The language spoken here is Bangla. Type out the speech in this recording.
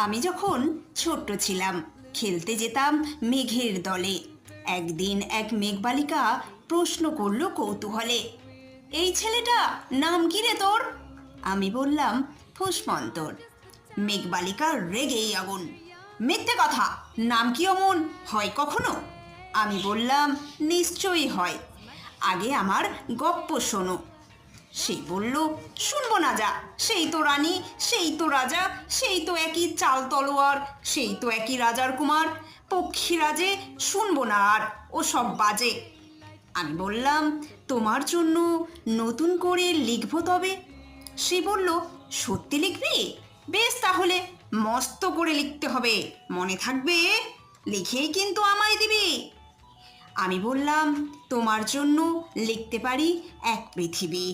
আমি যখন ছোট্ট ছিলাম খেলতে যেতাম মেঘের দলে। একদিন এক মেঘবালিকা প্রশ্ন করল কৌতূহলে, এই ছেলেটা নাম কি রে তোর? আমি বললাম ফুসমন্তর। মেঘবালিকা রেগেই আগুন, মিথ্যে কথা, নাম কি অমন হয় কখনো? আমি বললাম নিশ্চয়ই হয়, আগে আমার গপ্প শোনো। সে বলল, শুনবো না যা, সেই তো রানী, সেই তো রাজা, সেই তো একই চাল তলোয়ার, সেই তো একই রাজার কুমার, পক্ষীরাজে শুনবো না আর ও সব বাজে। আমি বললাম, তোমার জন্য নতুন করে লিখবো তবে। সে বলল, সত্যি লিখবি? বেশ তাহলে, মস্ত করে লিখতে হবে, মনে থাকবে, লিখেই কিন্তু আমায় দিবি। আমি বললাম, তোমার জন্য লিখতে পারি এক পৃথিবী।